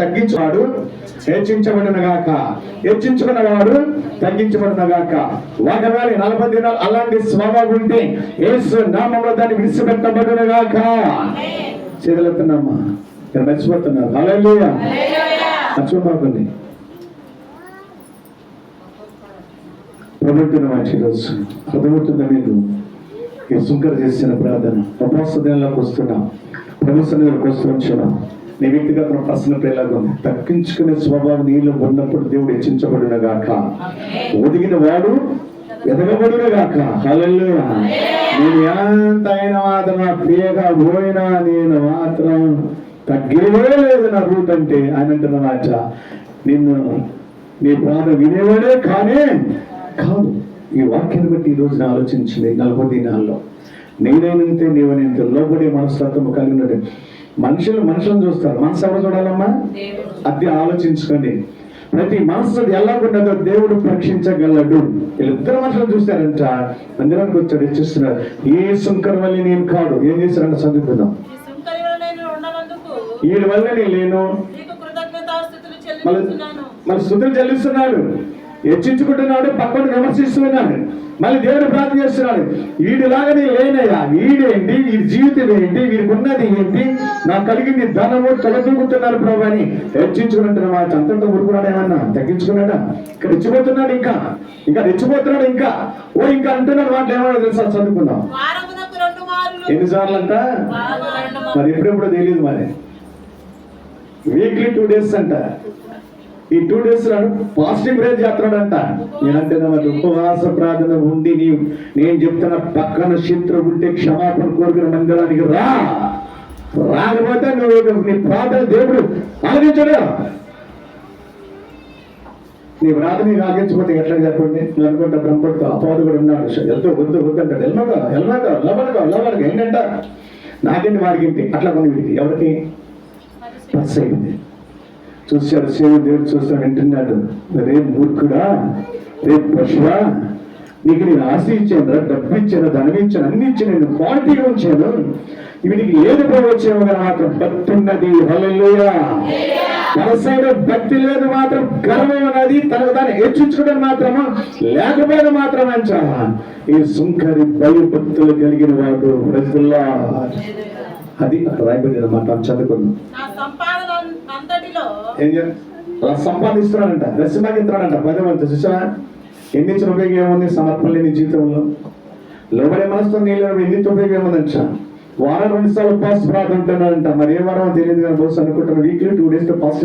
తగ్గించువాడు హెచ్చించబడినగాక, హెచ్చించుకున్నవాడు తగ్గించబడినగాక. ఒకవేళ 40 దినాలు అలాంటి స్వభావం ఉంటే యేసు నామములో దాన్ని విడిచిపెట్టబడినగాక. చేతులెత్తున్నామా? ఇక్కడ మర్చిపోతున్నారు. హల్లెలూయా. మర్చిపోకండి. ప్రభుత్వ మంచి రోజు అర్థమవుతుందా మీకు? ఈ సుంకర చేసిన ప్రార్థన ఉపవాస దినాలకు వస్తున్నాం, ప్రభు సన్నిధిలోకి వస్తున్నాం. నీ వ్యక్తిగత ప్రశ్న ప్రేలాగా తగ్గించుకునే స్వభావం నీళ్ళు ఉన్నప్పుడు దేవుడు హెచ్చించబడినగాక, ఒదిగిన వాడు ఎదగబడినగాక. హల్లెలూయా. నేను ఎంత అయినా మాత్రం ప్రియగా పోయినా నేను మాత్రం తగ్గేదే లేదు నా రూట్ అంటే ఆయన అంటున్న మాట. నిన్ను నీ ప్రార్థన వినేవాడే కానే కాదు. ఈ వాక్యాన్ని బట్టి ఈ రోజున ఆలోచించింది. 40 దినాల్లో నేనేనంతే నీవనంతే లోబడే మనస్తత్వం కలిగినట్టు మనుషులను చూస్తారు. మనసు ఎవరు చూడాలమ్మా? అది ఆలోచించుకోండి. ప్రతి మనసు ఎలాగున్నదో దేవుడు పరీక్షించగలడు. వీళ్ళిద్దరు మనుషులను చూస్తారంట. మందిరానికి వచ్చాడు, ఇచ్చిస్తున్నారు. ఏ సుంకర వల్ల నేను కాదు. ఏం చేశారంట? చదువుకుందాం. వీడి వల్ల నేను లేను, మళ్ళీ స్తుతులు చెల్లిస్తున్నాడు, హెచ్చించుకుంటున్నాడు, పక్కన విమర్శిస్తున్నాడు, మళ్ళీ దేవుడు ప్రార్థన చేస్తున్నాడు. వీడిలాగా నేను లేనయ్యా, వీడేంటి, వీడి జీవితం ఏంటి, వీడికి ఉన్నది ఏంటి, నాకు కలిగింది ధనము తొలగించుకుంటున్నారు ప్రభు అని హెచ్చించుకుంటున్న మాట. అంతంత ఊరుకున్నాడు, ఏమన్నా తగ్గించుకున్నాడా? ఇక్కడ రెచ్చిపోతున్నాడు, ఇంకా రెచ్చిపోతున్నాడు, ఇంకా అంటున్నాడు. మాటలు ఏమన్నా తెలుసా? చదువుకుందాం. ఎన్నిసార్లు అంట? మరి ఎప్పుడెప్పుడో తెలియదు. మరి వీక్లీ 2 days అంట. ఈ 2 days పాజిటివ్ ప్రేయర్ చేస్తున్నాడంట. నేనంటే మరి ఉపవాస ప్రార్థన ఉండి నేను చెప్తున్న పక్కన శత్రువు ఉంటే క్షమాపణ కోరుకున్న మందిరానికి రాకపోతే నువ్వు నీ ప్రార్థన దేవుడు ఆలకించడు. నీ ప్రార్థన నీకు ఆలకించకపోతే ఎట్లా చెప్పండి? నువ్వు అనుకుంటా బ్రహ్మతో అపవాదు కూడా ఉన్నాడు. ఎంతో వద్దు అంటాడు. వెళ్ళమాక ఏంటంట? నాకేంటి వాడికి అట్లా కొన్ని వీడికి ఎవరికి పస్ అయింది. చూశాడు దేవుడు చూస్తాడు, వింటున్నాడు. రేపు మూర్ఖుడా, రేపు పశువా, నీకు నేను ఆస్తి ఇచ్చాను, డబ్బు ఇచ్చాను, ధనం ఇచ్చాను, అన్ని ఇచ్చాను, నేను క్వాలిటీగా ఉంచాను. వీడికి ఏది పోవచ్చేమో కానీ మాత్రం భక్తి ఉన్నది. హల్లెలూయా. మనసైన భక్తి లేదు మాత్రం గర్వం ఉన్నది. తనకు దాన్ని హెచ్చించుకోవడం మాత్రమా లేకపోయినా మాత్రం అంచా. ఈ సుంకరి భయభక్తులు కలిగిన వాడు ప్రజల్లా అది రాయబడి అన్నమాట. చదువుకున్నాం. అలా సంపాదిస్తున్నాడంట, దశమాగిస్తున్నాడంట. 10 మంది చూసావా? ఎన్ని ఉపయోగం ఏముంది? సమర్పణ లేని జీవితంలో లోబడే మనసుతో నీళ్ళు ఎన్ని ఉపయోగం ఏముందంట? వారం 2 సార్లు ఉపవాస ప్రార్థన అంటున్నాడంట. మరి ఏ వారం తెలియదు కానీ బహుశా అనుకుంటున్నాను. Weekly 2 days positive